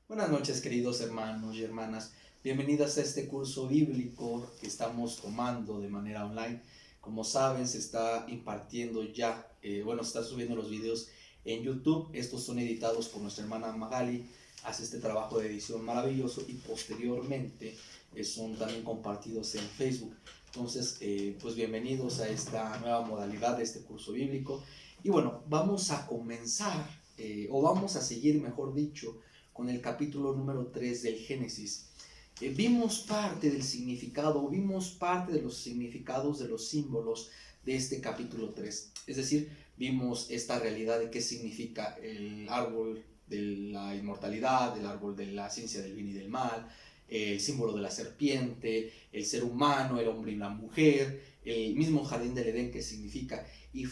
Buenas noches, queridos hermanos y hermanas. Bienvenidas a este curso bíblico que estamos tomando de manera online. Como saben, se está impartiendo ya, se está subiendo los videos en YouTube. Estos son editados por nuestra hermana Magali. Hace este trabajo de edición maravilloso y posteriormente son también compartidos en Facebook. Entonces, pues bienvenidos a esta nueva modalidad de este curso bíblico. Y bueno, vamos a comenzar, o vamos a seguir, mejor dicho, con el capítulo número 3 del Génesis. Vimos parte del significado, vimos parte de los significados de los símbolos de este capítulo 3. Es decir, vimos esta realidad de qué significa el árbol de la inmortalidad, el árbol de la ciencia del bien y del mal, el símbolo de la serpiente, el ser humano, el hombre y la mujer, el mismo jardín del Edén que significa. Y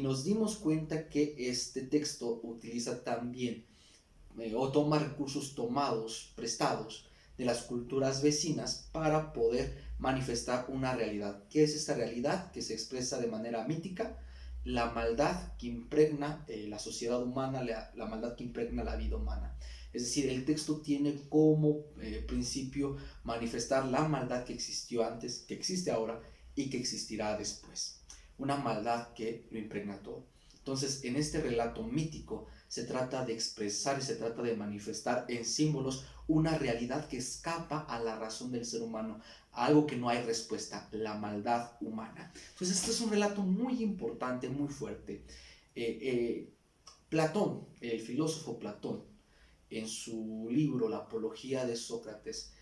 nos dimos cuenta que este texto utiliza también o toma recursos prestados de las culturas vecinas para poder manifestar una realidad. ¿Qué es esta realidad? Que se expresa de manera mítica, la maldad que impregna la sociedad humana, la maldad que impregna la vida humana. Es decir, el texto tiene como principio manifestar la maldad que existió antes, que existe ahora y que existirá después. Una maldad que lo impregna todo. Entonces, en este relato mítico se trata de expresar y se trata de manifestar en símbolos una realidad que escapa a la razón del ser humano, a algo que no hay respuesta, la maldad humana. Entonces, este es un relato muy importante, muy fuerte. Platón, el filósofo Platón, en su libro La Apología de Sócrates,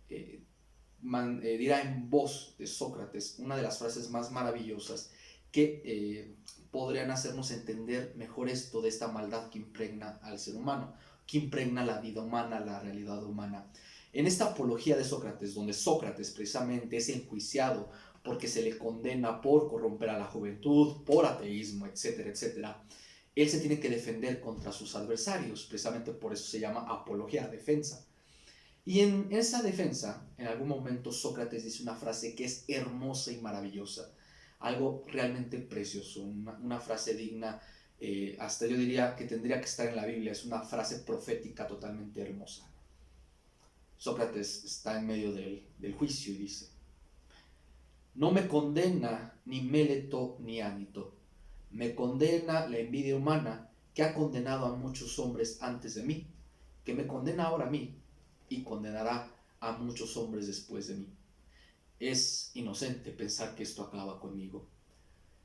dirá en voz de Sócrates una de las frases más maravillosas que podrían hacernos entender mejor esto de esta maldad que impregna al ser humano, que impregna la vida humana, la realidad humana. En esta apología de Sócrates, donde Sócrates precisamente es enjuiciado porque se le condena por corromper a la juventud, por ateísmo, etcétera, etcétera, él se tiene que defender contra sus adversarios, precisamente por eso se llama apología, defensa. Y en esa defensa, en algún momento Sócrates dice una frase que es hermosa y maravillosa, algo realmente precioso, una frase digna, hasta yo diría que tendría que estar en la Biblia, es una frase profética totalmente hermosa. Sócrates está en medio del juicio y dice: no me condena ni Méleto ni Ánito, me condena la envidia humana que ha condenado a muchos hombres antes de mí, que me condena ahora a mí y condenará a muchos hombres después de mí. Es inocente pensar que esto acaba conmigo.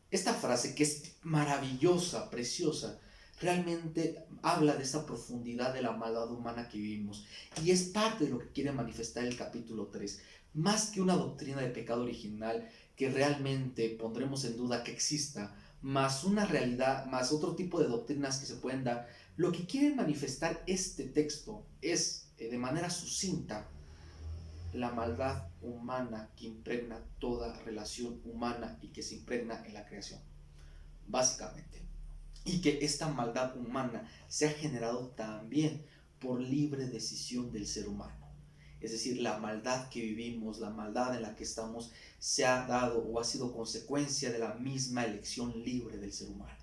Esta frase, que es maravillosa, preciosa, realmente habla de esa profundidad de la maldad humana que vivimos y es parte de lo que quiere manifestar el capítulo 3. Más que una doctrina de pecado original que realmente pondremos en duda que exista, más una realidad, más otro tipo de doctrinas que se pueden dar, lo que quiere manifestar este texto es, de manera sucinta, la maldad humana que impregna toda relación humana y que se impregna en la creación, básicamente. Y que esta maldad humana se ha generado también por libre decisión del ser humano. Es decir, la maldad que vivimos, la maldad en la que estamos, se ha dado o ha sido consecuencia de la misma elección libre del ser humano.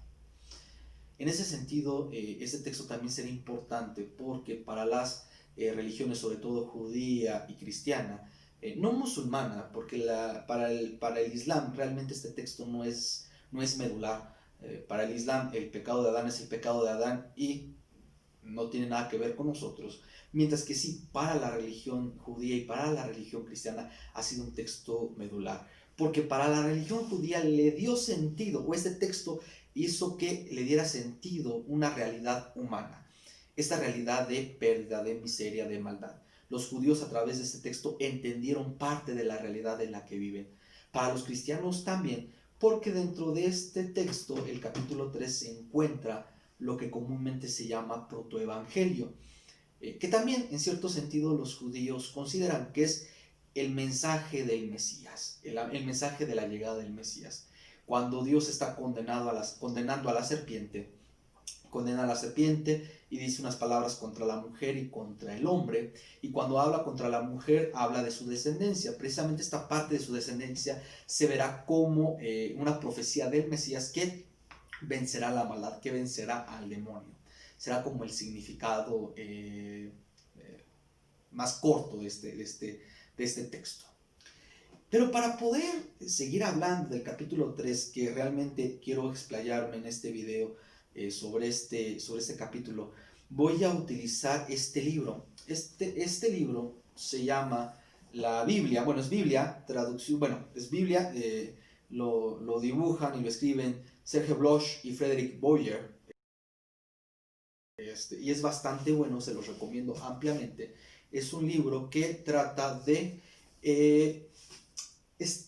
En ese sentido, este texto también será importante porque para las religiones, sobre todo judía y cristiana, no musulmana, porque para el Islam realmente este texto no es medular. Para el Islam el pecado de Adán es el pecado de Adán y no tiene nada que ver con nosotros, mientras que sí, para la religión judía y para la religión cristiana ha sido un texto medular, porque para la religión judía le dio sentido, o este texto hizo que le diera sentido una realidad humana, esta realidad de pérdida, de miseria, de maldad. Los judíos a través de este texto entendieron parte de la realidad en la que viven. Para los cristianos también, porque dentro de este texto, el capítulo 3, se encuentra lo que comúnmente se llama protoevangelio, que también en cierto sentido los judíos consideran que es el mensaje del Mesías, el mensaje de la llegada del Mesías. Cuando Dios está condenando a la serpiente, condena a la serpiente y dice unas palabras contra la mujer y contra el hombre, y cuando habla contra la mujer habla de su descendencia. Precisamente esta parte de su descendencia se verá como una profecía del Mesías que vencerá la maldad, que vencerá al demonio. Será como el significado más corto de este texto. Pero para poder seguir hablando del capítulo 3, que realmente quiero explayarme en este video sobre este capítulo, voy a utilizar este libro. Este libro se llama la Biblia, bueno, es Biblia, traducción, bueno, es Biblia, lo dibujan y lo escriben Serge Bloch y Frederick Boyer, y es bastante bueno, se los recomiendo ampliamente. Es un libro que trata de... es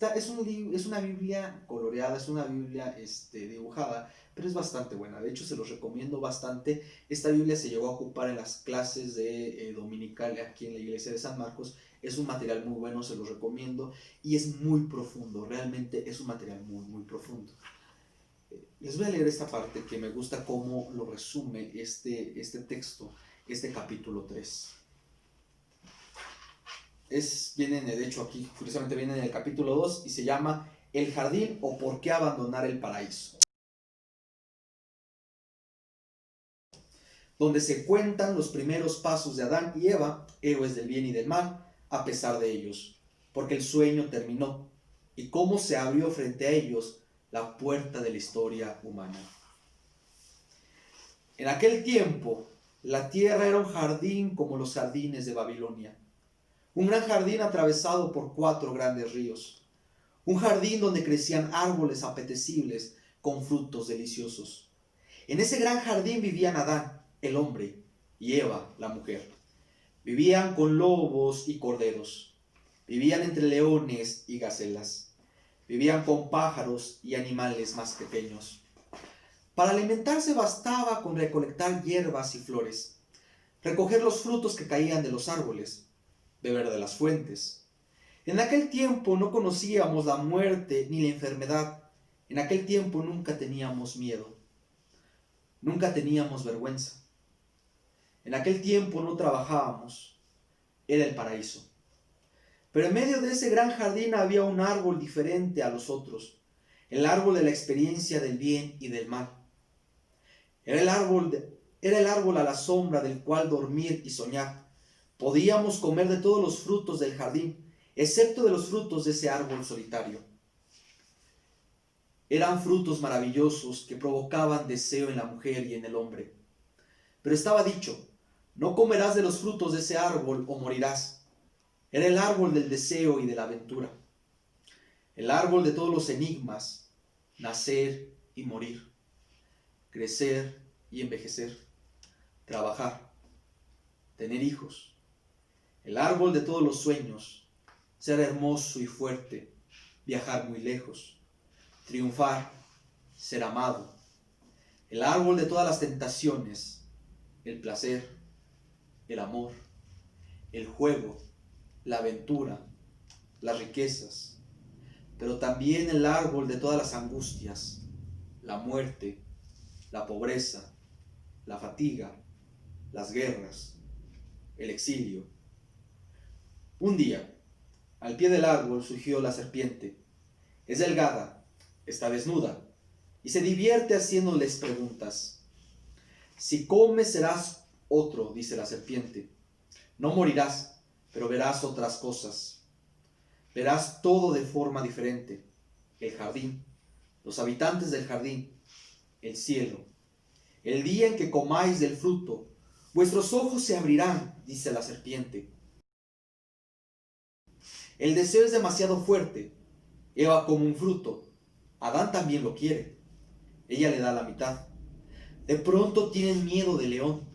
una Biblia coloreada, es una Biblia dibujada, pero es bastante buena. De hecho, se los recomiendo bastante. Esta Biblia se llegó a ocupar en las clases de dominical aquí en la iglesia de San Marcos. Es un material muy bueno, se los recomiendo, y es muy profundo, realmente es un material muy, muy profundo. Les voy a leer esta parte que me gusta cómo lo resume este texto, este capítulo 3. De hecho aquí, curiosamente viene en el capítulo 2 y se llama El jardín o por qué abandonar el paraíso, donde se cuentan los primeros pasos de Adán y Eva, héroes del bien y del mal, a pesar de ellos, porque el sueño terminó, y cómo se abrió frente a ellos la puerta de la historia humana. En aquel tiempo, la tierra era un jardín como los jardines de Babilonia, un gran jardín atravesado por 4 grandes ríos, un jardín donde crecían árboles apetecibles con frutos deliciosos. En ese gran jardín vivían Adán, el hombre, y Eva, la mujer. Vivían con lobos y corderos, vivían entre leones y gacelas, vivían con pájaros y animales más pequeños. Para alimentarse bastaba con recolectar hierbas y flores, recoger los frutos que caían de los árboles, beber de las fuentes. En aquel tiempo no conocíamos la muerte ni la enfermedad. En aquel tiempo nunca teníamos miedo. Nunca teníamos vergüenza. En aquel tiempo no trabajábamos. Era el paraíso. Pero en medio de ese gran jardín había un árbol diferente a los otros. El árbol de la experiencia del bien y del mal. Era el árbol a la sombra del cual dormir y soñar. Podíamos comer de todos los frutos del jardín, excepto de los frutos de ese árbol solitario. Eran frutos maravillosos que provocaban deseo en la mujer y en el hombre. Pero estaba dicho, no comerás de los frutos de ese árbol o morirás. Era el árbol del deseo y de la aventura. El árbol de todos los enigmas, nacer y morir, crecer y envejecer, trabajar, tener hijos. El árbol de todos los sueños, ser hermoso y fuerte, viajar muy lejos, triunfar, ser amado. El árbol de todas las tentaciones, el placer, el amor, el juego, la aventura, las riquezas, pero también el árbol de todas las angustias, la muerte, la pobreza, la fatiga, las guerras, el exilio. Un día, al pie del árbol surgió la serpiente. Es delgada, está desnuda, y se divierte haciéndoles preguntas. Si comes serás otro, dice la serpiente. No morirás, pero verás otras cosas. Verás todo de forma diferente. El jardín, los habitantes del jardín, el cielo. El día en que comáis del fruto, vuestros ojos se abrirán, dice la serpiente. El deseo es demasiado fuerte. Eva come un fruto. Adán también lo quiere. Ella le da la mitad. De pronto tienen miedo del león.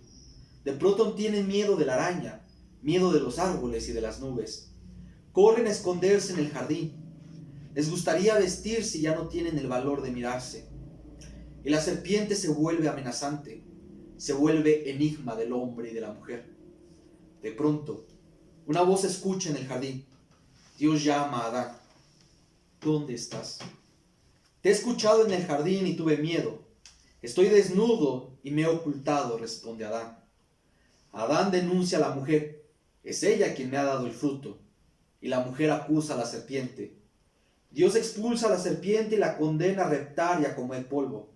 De pronto tienen miedo de la araña, miedo de los árboles y de las nubes. Corren a esconderse en el jardín. Les gustaría vestirse y ya no tienen el valor de mirarse. Y la serpiente se vuelve amenazante, se vuelve enigma del hombre y de la mujer. De pronto, una voz se escucha en el jardín. Dios llama a Adán. ¿Dónde estás? Te he escuchado en el jardín y tuve miedo. Estoy desnudo y me he ocultado, responde Adán. Adán denuncia a la mujer. Es ella quien me ha dado el fruto. Y la mujer acusa a la serpiente. Dios expulsa a la serpiente y la condena a reptar y a comer polvo.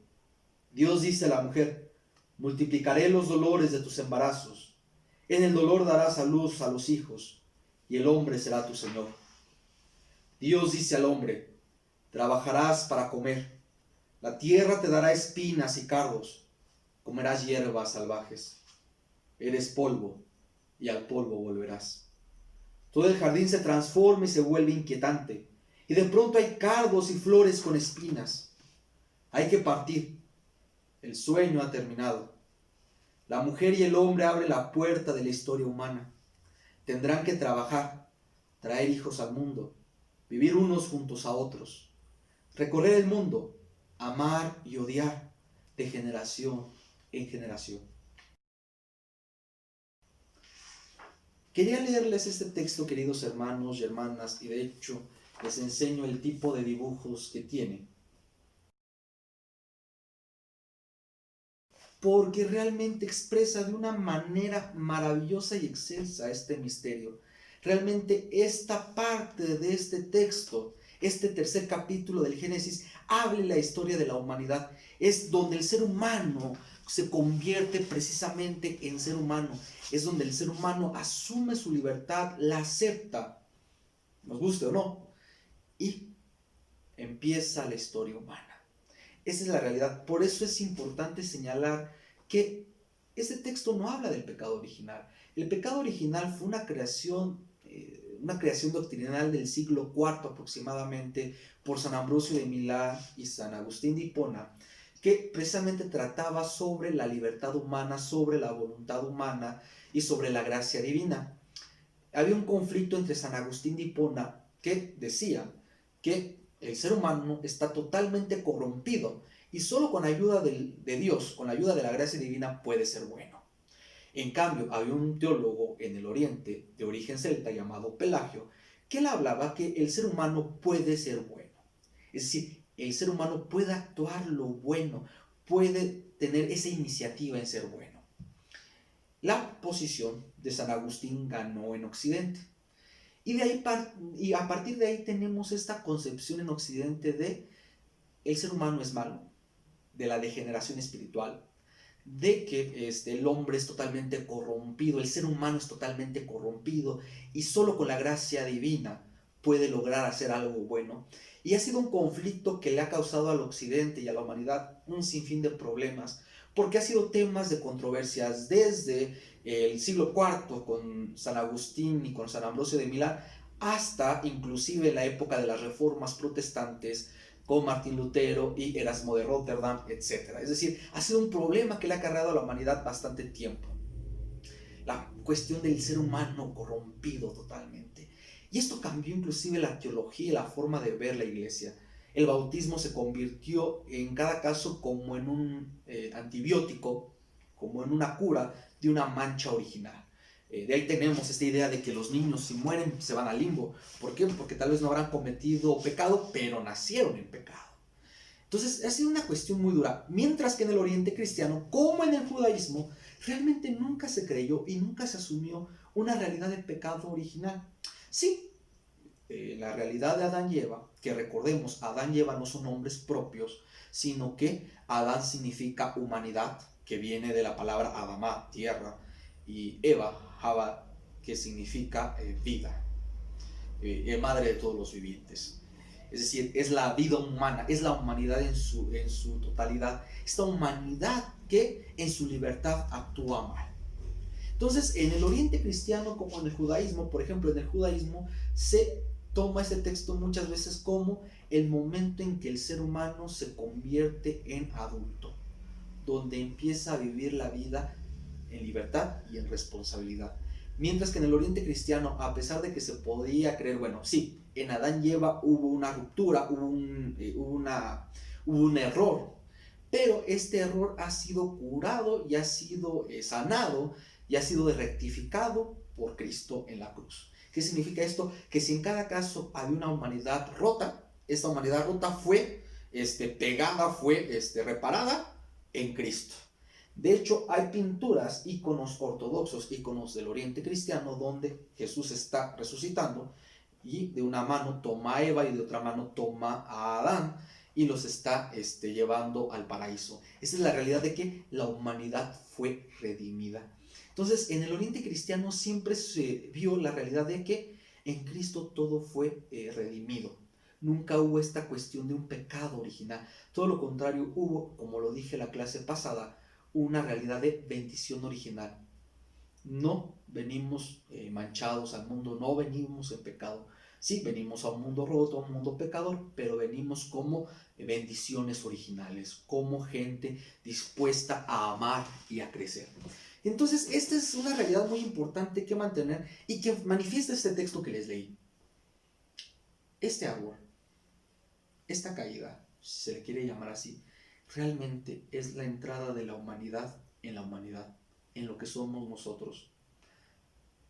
Dios dice a la mujer, multiplicaré los dolores de tus embarazos. En el dolor darás a luz a los hijos, y el hombre será tu Señor. Dios dice al hombre: trabajarás para comer, la tierra te dará espinas y cardos, comerás hierbas salvajes. Eres polvo, y al polvo volverás. Todo el jardín se transforma y se vuelve inquietante, y de pronto hay cardos y flores con espinas. Hay que partir. El sueño ha terminado. La mujer y el hombre abren la puerta de la historia humana. Tendrán que trabajar, traer hijos al mundo, vivir unos juntos a otros, recorrer el mundo, amar y odiar de generación en generación. Quería leerles este texto, queridos hermanos y hermanas, y de hecho les enseño el tipo de dibujos que tiene, porque realmente expresa de una manera maravillosa y excelsa este misterio. Realmente esta parte de este texto, este tercer capítulo del Génesis, habla la historia de la humanidad. Es donde el ser humano se convierte precisamente en ser humano. Es donde el ser humano asume su libertad, la acepta, nos guste o no, y empieza la historia humana. Esa es la realidad. Por eso es importante señalar que este texto no habla del pecado original. El pecado original fue una creación doctrinal del siglo IV aproximadamente por San Ambrosio de Milán y San Agustín de Hipona, que precisamente trataba sobre la libertad humana, sobre la voluntad humana y sobre la gracia divina. Había un conflicto entre San Agustín de Hipona, que decía que el ser humano está totalmente corrompido y solo con ayuda de Dios, con la ayuda de la gracia divina, puede ser bueno. En cambio, había un teólogo en el Oriente de origen celta llamado Pelagio, que él hablaba que el ser humano puede ser bueno. Es decir, el ser humano puede actuar lo bueno, puede tener esa iniciativa en ser bueno. La posición de San Agustín ganó en Occidente. Y a partir de ahí tenemos esta concepción en Occidente de el ser humano es malo, de la degeneración espiritual, de que el hombre es totalmente corrompido, el ser humano es totalmente corrompido y solo con la gracia divina puede lograr hacer algo bueno. Y ha sido un conflicto que le ha causado al Occidente y a la humanidad un sinfín de problemas, porque ha sido temas de controversias desde el siglo IV con San Agustín y con San Ambrosio de Milán, hasta inclusive la época de las reformas protestantes con Martín Lutero y Erasmo de Rotterdam, etc. Es decir, ha sido un problema que le ha cargado a la humanidad bastante tiempo. La cuestión del ser humano corrompido totalmente. Y esto cambió inclusive la teología y la forma de ver la iglesia. El bautismo se convirtió en cada caso como en un antibiótico, como en una cura de una mancha original. De ahí tenemos esta idea de que los niños, si mueren, se van al limbo. ¿Por qué? Porque tal vez no habrán cometido pecado, pero nacieron en pecado. Entonces ha sido una cuestión muy dura. Mientras que en el Oriente cristiano, como en el judaísmo, realmente nunca se creyó y nunca se asumió una realidad de pecado original. Sí, la realidad de Adán y Eva, que recordemos, Adán y Eva no son nombres propios, sino que Adán significa humanidad, que viene de la palabra Adamá, tierra, y Eva, Java, que significa vida, madre de todos los vivientes. Es decir, es la vida humana, es la humanidad en su totalidad, esta humanidad que en su libertad actúa mal. Entonces, en el Oriente cristiano como en el judaísmo, por ejemplo, en el judaísmo se toma este texto muchas veces como el momento en que el ser humano se convierte en adulto, donde empieza a vivir la vida en libertad y en responsabilidad. Mientras que en el Oriente cristiano, a pesar de que se podía creer, bueno, sí, en Adán y Eva hubo una ruptura, hubo un error, pero este error ha sido curado y ha sido sanado y ha sido rectificado por Cristo en la cruz. ¿Qué significa esto? Que si en cada caso había una humanidad rota, esta humanidad rota fue pegada, fue reparada en Cristo. De hecho, hay pinturas, íconos ortodoxos, íconos del Oriente cristiano, donde Jesús está resucitando y de una mano toma a Eva y de otra mano toma a Adán y los está llevando al paraíso. Esa es la realidad de que la humanidad fue redimida. Entonces, en el Oriente cristiano siempre se vio la realidad de que en Cristo todo fue redimido. Nunca hubo esta cuestión de un pecado original. Todo lo contrario, hubo, como lo dije en la clase pasada, una realidad de bendición original. No venimos manchados al mundo, no venimos en pecado. Sí, venimos a un mundo roto, a un mundo pecador, pero venimos como bendiciones originales, como gente dispuesta a amar y a crecer. Entonces, esta es una realidad muy importante que mantener y que manifiesta este texto que les leí. Este árbol, esta caída, si se le quiere llamar así, realmente es la entrada de la humanidad, en lo que somos nosotros,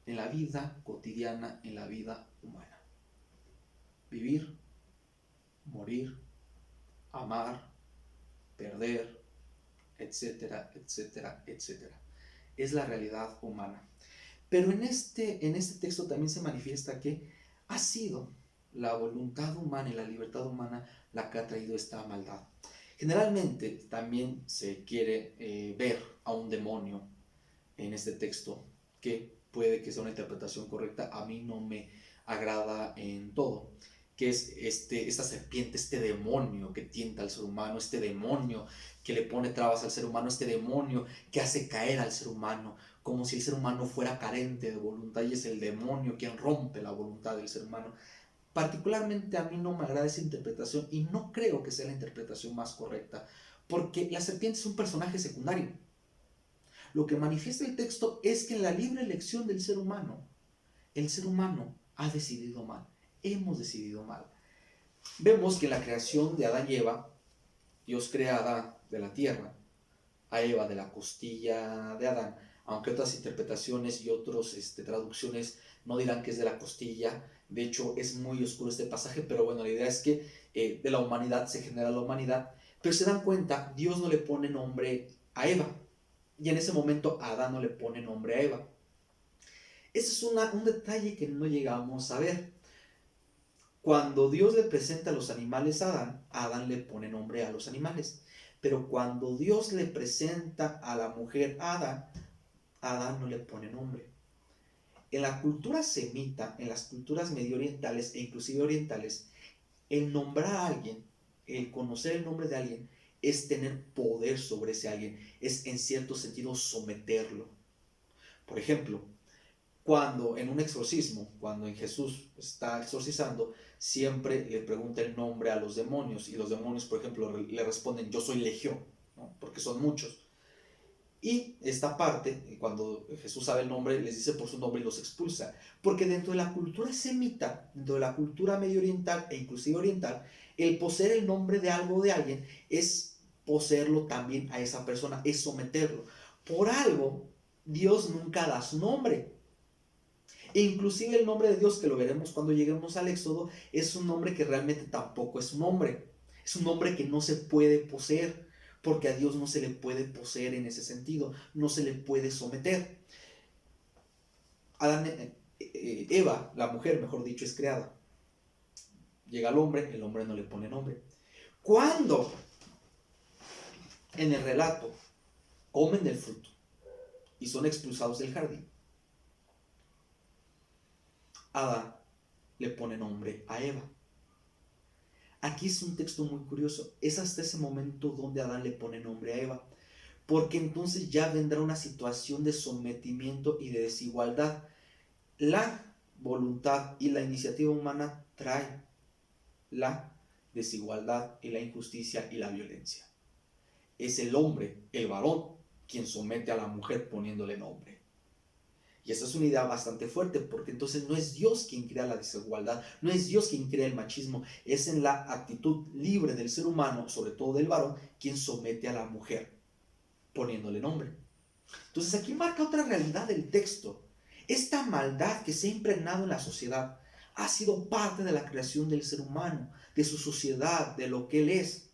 en la vida cotidiana, en la vida humana. Vivir, morir, amar, perder, etcétera, etcétera, etcétera. Es la realidad humana. Pero en este texto también se manifiesta que ha sido la voluntad humana y la libertad humana la que ha traído esta maldad. Generalmente también se quiere ver a un demonio en este texto, que puede que sea una interpretación correcta, a mí no me agrada en todo, que es esta serpiente, este demonio que tienta al ser humano, este demonio que le pone trabas al ser humano, este demonio que hace caer al ser humano, como si el ser humano fuera carente de voluntad, y es el demonio quien rompe la voluntad del ser humano. Particularmente a mí no me agrada esa interpretación y no creo que sea la interpretación más correcta, porque la serpiente es un personaje secundario. Lo que manifiesta el texto es que en la libre elección del ser humano, el ser humano ha decidido mal, hemos decidido mal. Vemos que en la creación de Adán y Eva, Dios crea a Adán de la tierra, a Eva de la costilla de Adán, aunque otras interpretaciones y otras traducciones no dirán que es de la costilla. De hecho, es muy oscuro este pasaje, pero bueno, la idea es que de la humanidad se genera la humanidad. Pero se dan cuenta, Dios no le pone nombre a Eva, y en ese momento a Adán no le pone nombre a Eva. Ese es un detalle que no llegamos a ver. Cuando Dios le presenta a los animales a Adán le pone nombre a los animales. Pero cuando Dios le presenta a la mujer a Adán no le pone nombre. En la cultura semita, en las culturas medio orientales e inclusive orientales, el nombrar a alguien, el conocer el nombre de alguien, es tener poder sobre ese alguien, es en cierto sentido someterlo. Por ejemplo, cuando en un exorcismo, cuando en Jesús está exorcizando, siempre le pregunta el nombre a los demonios, y los demonios, por ejemplo, le responden: yo soy legión, ¿no? Porque son muchos. Y esta parte, cuando Jesús sabe el nombre, les dice por su nombre y los expulsa. Porque dentro de la cultura semita, dentro de la cultura medio oriental e inclusive oriental, el poseer el nombre de algo o de alguien es poseerlo también a esa persona, es someterlo. Por algo, Dios nunca da su nombre. E inclusive el nombre de Dios, que lo veremos cuando lleguemos al Éxodo, es un nombre que realmente tampoco es un nombre. Es un nombre que no se puede poseer, porque a Dios no se le puede poseer en ese sentido, no se le puede someter. Eva, la mujer, mejor dicho, es creada. Llega el hombre no le pone nombre. Cuando en el relato comen del fruto y son expulsados del jardín, Adán le pone nombre a Eva. Aquí es un texto muy curioso. Es hasta ese momento donde Adán le pone nombre a Eva, porque entonces ya vendrá una situación de sometimiento y de desigualdad. La voluntad y la iniciativa humana traen la desigualdad y la injusticia y la violencia. Es el hombre, el varón, quien somete a la mujer poniéndole nombre. Y esa es una idea bastante fuerte, porque entonces no es Dios quien crea la desigualdad, no es Dios quien crea el machismo, es en la actitud libre del ser humano, sobre todo del varón, quien somete a la mujer poniéndole nombre. Entonces aquí marca otra realidad del texto. Esta maldad que se ha impregnado en la sociedad ha sido parte de la creación del ser humano, de su sociedad, de lo que él es.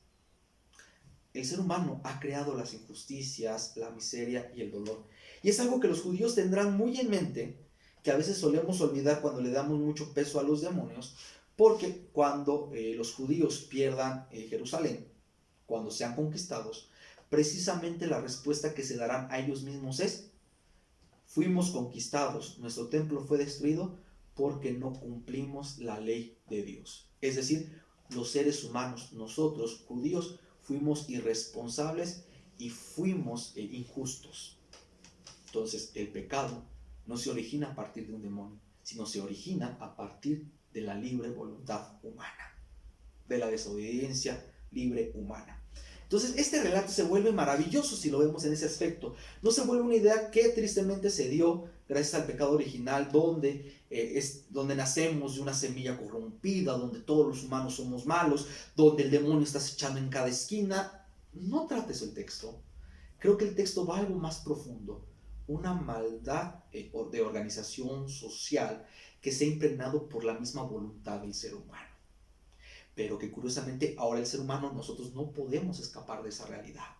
El ser humano ha creado las injusticias, la miseria y el dolor. Y es algo que los judíos tendrán muy en mente, que a veces solemos olvidar cuando le damos mucho peso a los demonios, Porque cuando los judíos pierdan Jerusalén, cuando sean conquistados, precisamente la respuesta que se darán a ellos mismos es: fuimos conquistados, nuestro templo fue destruido porque no cumplimos la ley de Dios. Es decir, los seres humanos, nosotros, judíos, fuimos irresponsables y fuimos injustos. Entonces, el pecado no se origina a partir de un demonio, sino se origina a partir de la libre voluntad humana, de la desobediencia libre humana. Entonces, este relato se vuelve maravilloso si lo vemos en ese aspecto. No se vuelve una idea que tristemente se dio gracias al pecado original, donde nacemos de una semilla corrompida, donde todos los humanos somos malos, donde el demonio está acechando en cada esquina. No trata eso el texto. Creo que el texto va a algo más profundo. Una maldad de organización social que se ha impregnado por la misma voluntad del ser humano. Pero que curiosamente ahora el ser humano, nosotros no podemos escapar de esa realidad.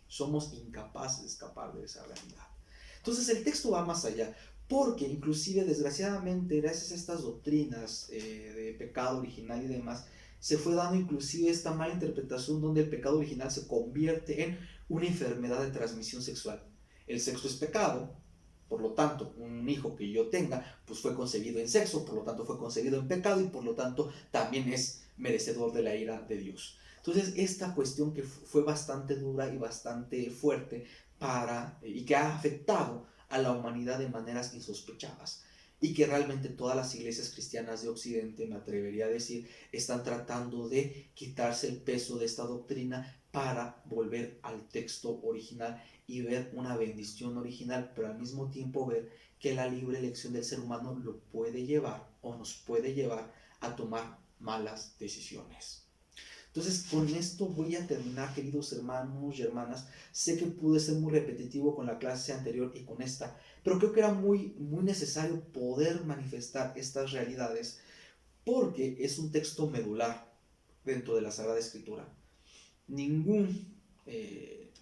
Somos incapaces de escapar de esa realidad. Entonces el texto va más allá, porque inclusive desgraciadamente gracias a estas doctrinas de pecado original y demás, se fue dando inclusive esta mala interpretación donde el pecado original se convierte en una enfermedad de transmisión sexual. El sexo es pecado. Por lo tanto, un hijo que yo tenga, pues fue concebido en sexo, por lo tanto fue concebido en pecado y por lo tanto también es merecedor de la ira de Dios. Entonces, esta cuestión que fue bastante dura y bastante fuerte y que ha afectado a la humanidad de maneras insospechadas y que realmente todas las iglesias cristianas de Occidente, me atrevería a decir, están tratando de quitarse el peso de esta doctrina para volver al texto original y ver una bendición original, pero al mismo tiempo ver que la libre elección del ser humano lo puede llevar o nos puede llevar a tomar malas decisiones. Entonces, con esto voy a terminar, queridos hermanos y hermanas. Sé que pude ser muy repetitivo con la clase anterior y con esta, pero creo que era muy necesario poder manifestar estas realidades porque es un texto medular dentro de la Sagrada Escritura.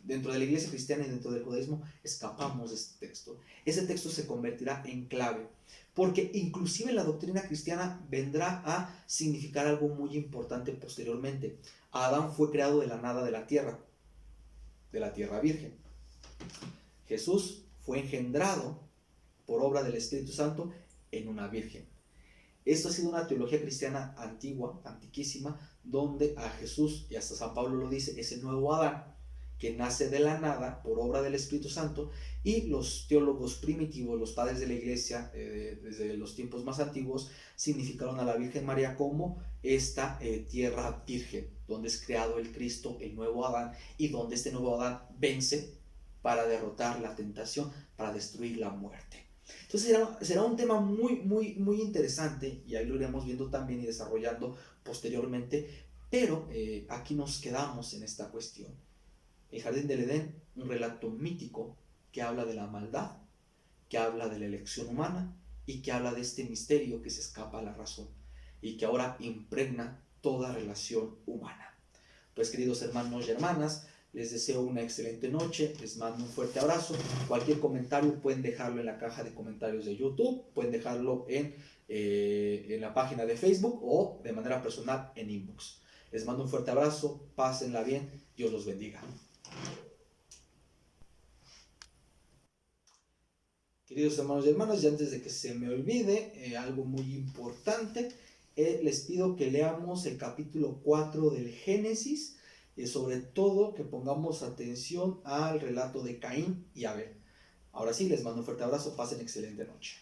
Dentro de la iglesia cristiana y dentro del judaísmo escapamos de este texto. Ese texto se convertirá en clave, porque inclusive la doctrina cristiana vendrá a significar algo muy importante posteriormente. Adán fue creado de la nada de la tierra virgen. Jesús fue engendrado por obra del Espíritu Santo en una virgen. Esto ha sido una teología cristiana antigua, antiquísima, donde a Jesús, y hasta San Pablo lo dice, es el nuevo Adán, que nace de la nada por obra del Espíritu Santo, y los teólogos primitivos, los padres de la iglesia, desde los tiempos más antiguos, significaron a la Virgen María como esta tierra virgen, donde es creado el Cristo, el nuevo Adán, y donde este nuevo Adán vence para derrotar la tentación, para destruir la muerte. Entonces será un tema muy interesante, y ahí lo iremos viendo también y desarrollando posteriormente, pero aquí nos quedamos en esta cuestión. El Jardín del Edén, un relato mítico que habla de la maldad, que habla de la elección humana y que habla de este misterio que se escapa a la razón y que ahora impregna toda relación humana. Pues, queridos hermanos y hermanas, les deseo una excelente noche, les mando un fuerte abrazo. Cualquier comentario pueden dejarlo en la caja de comentarios de YouTube, pueden dejarlo en la página de Facebook o de manera personal en inbox. Les mando un fuerte abrazo, pásenla bien, Dios los bendiga. Queridos hermanos y hermanas, y antes de que se me olvide, algo muy importante, les pido que leamos el capítulo 4 del Génesis, y sobre todo que pongamos atención al relato de Caín y Abel. Ahora sí, les mando un fuerte abrazo, pasen excelente noche.